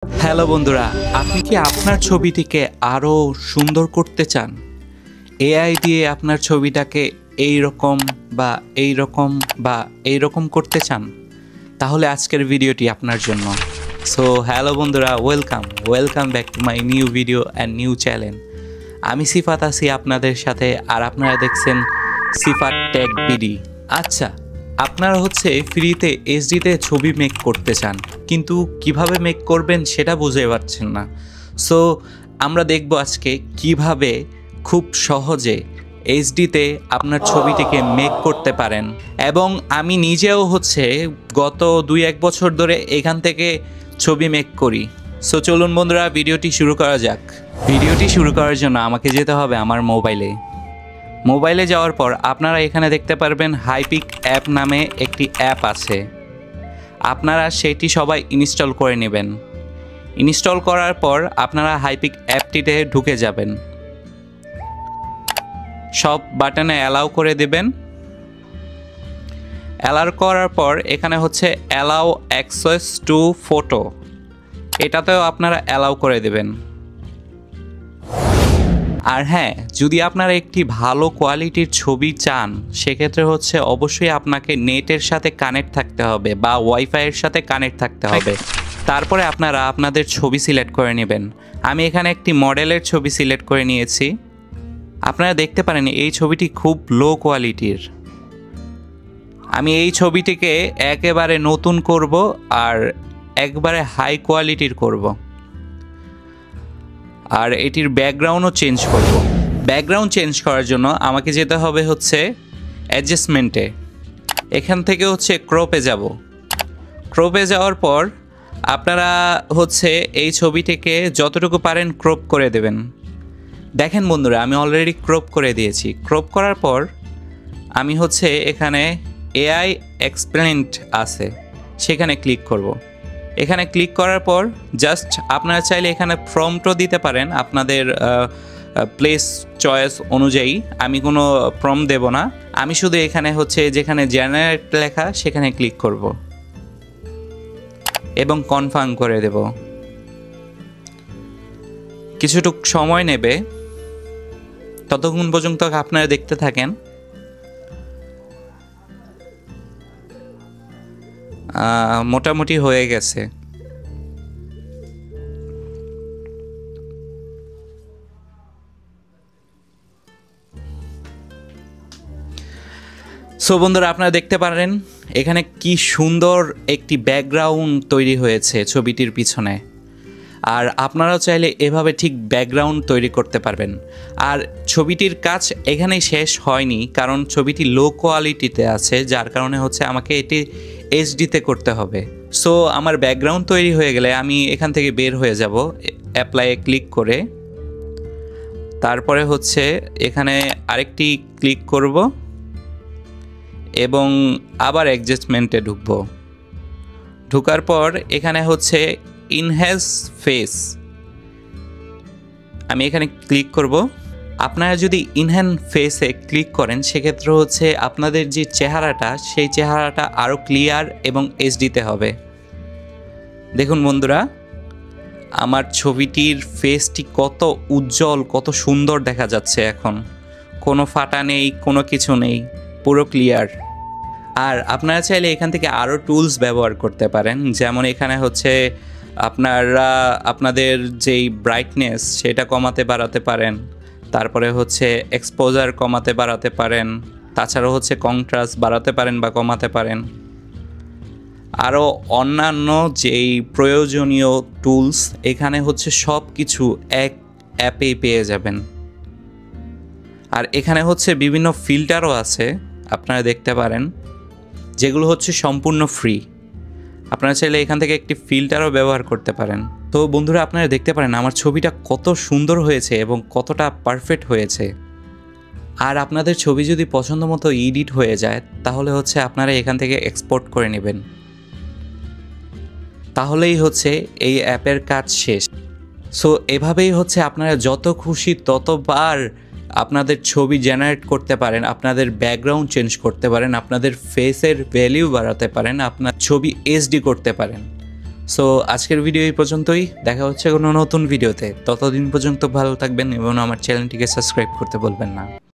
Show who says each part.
Speaker 1: Hello বন্ধুরা, আপনি কি আপনার ছবিটিকে আরও সুন্দর করতে চান? এআই দিয়ে আপনার ছবিটাকে এইরকম বা এইরকম বা এইরকম করতে চান? তাহলে আজকের ভিডিওটি আপনার জন্য। সো হ্যালো বন্ধুরা, welcome back to my new video and new channel. আমি সিফাত আছি আপনাদের সাথে, আর আপনারা দেখছেন সিফাত টেক বিডি। আচ্ছা, আপনারা ফ্রিতে এইচডিতে ছবি মেক করতে চান, কিন্তু কিভাবে মেক করবেন সেটা বুঝতে পারছেন না। সো আমরা দেখব আজকে কিভাবে খুব সহজে এইচডিতে আপনার ছবিটিকে মেক করতে পারেন। এবং আমি নিজেও গত 2-1 বছর ধরে এখান থেকে ছবি মেক করি। সো চলুন বন্ধুরা, ভিডিওটি শুরু করা যাক। ভিডিওটি শুরু করার জন্য আমাকে যেতে হবে আমার মোবাইলে যাওয়ার পর আপনারা এখানে দেখতে পারবেন হাইপিক অ্যাপ নামে একটি অ্যাপ আছে। আপনারা সেটি সবাই ইনস্টল করে নেবেন। ইনস্টল করার পর আপনারা হাইপিক অ্যাপটিতে ঢুকে যাবেন। সব বাটনে অ্যালাউ করে দেবেন। অ্যালাউ করার পর এখানে অ্যালাউ অ্যাক্সেস টু ফটো, এটাতেও আপনারা অ্যালাউ করে দেবেন। আর হ্যাঁ, যদি আপনারা একটি ভালো কোয়ালিটির ছবি চান, সেক্ষেত্রে অবশ্যই আপনাকে নেটের সাথে কানেক্ট থাকতে হবে বা ওয়াইফাইয়ের সাথে কানেক্ট থাকতে হবে। তারপরে আপনারা আপনাদের ছবি সিলেক্ট করে নেবেন। আমি এখানে একটি মডেলের ছবি সিলেক্ট করে নিয়েছি। আপনারা দেখতে পারেন এই ছবিটি খুব লো কোয়ালিটির। আমি এই ছবিটিকে একেবারে নতুন করব আর একবারে হাই কোয়ালিটির করব। আর এটির ব্যাকগ্রাউন্ডও চেঞ্জ করব। ব্যাকগ্রাউন্ড চেঞ্জ করার জন্য আমাকে যেতে হবে অ্যাডজাস্টমেন্টে। এখান থেকে ক্রপে যাব। ক্রপে যাওয়ার পর আপনারা এই ছবিটিকে যতটুকু পারেন ক্রপ করে দেবেন। দেখেন বন্ধুরা, আমি অলরেডি ক্রপ করে দিয়েছি। ক্রপ করার পর আমি এখানে এআই এক্সপ্লেন্ট আছে, সেখানে ক্লিক করব। এখানে ক্লিক করার পর জাস্ট আপনারা চাইলে এখানে প্রম্পটও দিতে পারেন আপনাদের প্লেস চয়েস অনুযায়ী। আমি কোনো প্রম্পট দেব না, আমি শুধু এখানে যেখানে জেনারেট লেখা সেখানে ক্লিক করব এবং কনফার্ম করে দেব। কিছুটুক সময় নেবে, ততক্ষণ পর্যন্ত আপনারা দেখতে থাকেন। মোটামুটি হয়ে গেছে। সো বন্ধুরা, আপনারা দেখতে পারেন এখানে কি সুন্দর একটি ব্যাকগ্রাউন্ড তৈরি হয়েছে ছবিটির পিছনে। আর আপনারাও চাইলে এভাবে ঠিক ব্যাকগ্রাউন্ড তৈরি করতে পারবেন। আর ছবিটির কাজ এখানেই শেষ হয়নি, কারণ ছবিটি লো কোয়ালিটিতে আছে, যার কারণে আমাকে এটি এইচডিতে করতে হবে। সো আমার ব্যাকগ্রাউন্ড তৈরি হয়ে গেলে আমি এখান থেকে বের হয়ে যাব অ্যাপ্লাইয়ে ক্লিক করে। তারপরে এখানে আরেকটি ক্লিক করব এবং আবার অ্যাডজাস্টমেন্টে ঢুকব। ঢোকার পর এখানে ইনহ্যান্স ফেস, আমি এখানে ক্লিক করব। আপনারা যদি ইনহ্যান্স ফেসে ক্লিক করেন, সেক্ষেত্রে আপনাদের যে চেহারাটা, সেই চেহারাটা আরও ক্লিয়ার এবং এইচডিতে হবে। দেখুন বন্ধুরা, আমার ছবিটির ফেসটি কত উজ্জ্বল, কত সুন্দর দেখা যাচ্ছে। এখন কোনো ফাটা নেই, কোনো কিছু নেই, পুরো ক্লিয়ার। আর আপনারা চাইলে এখান থেকে আরও টুলস ব্যবহার করতে পারেন। যেমন এখানে আপনারা আপনাদের যেই ব্রাইটনেস সেটা কমাতে বাড়াতে পারেন। তারপরে এক্সপোজার কমাতে বাড়াতে পারেন। তাছাড়াও কন্ট্রাস্ট বাড়াতে পারেন বা কমাতে পারেন। আরও অন্যান্য যেই প্রয়োজনীয় টুলস এখানে সব কিছু এক অ্যাপেই পেয়ে যাবেন। আর এখানে বিভিন্ন ফিল্টারও আছে, আপনারা দেখতে পারেন, যেগুলো সম্পূর্ণ ফ্রি। আপনারা চাইলে এখান থেকে একটি ফিল্টারও ব্যবহার করতে পারেন। তো বন্ধুরা, আপনারা দেখতে পারেন আমার ছবিটা কত সুন্দর হয়েছে এবং কতটা পারফেক্ট হয়েছে। আর আপনাদের ছবি যদি পছন্দ মতো এডিট হয়ে যায়, তাহলে আপনারা এখান থেকে এক্সপোর্ট করে নেবেন। তাহলেই এই অ্যাপের কাজ শেষ। সো এভাবেই আপনারা যত খুশি ততবার আপনাদের ছবি জেনারেট করতে পারেন, আপনাদের ব্যাকগ্রাউন্ড চেঞ্জ করতে পারেন, আপনাদের ফেসের ভ্যালু বাড়াতে পারেন, আপনার ছবি এইচডি করতে পারেন। সো আজকের ভিডিও এই পর্যন্তই, দেখা হচ্ছে কোনো নতুন ভিডিওতে। ততদিন পর্যন্ত ভালো থাকবেন এবং আমার চ্যানেলটিকে সাবস্ক্রাইব করতে বলবেন না।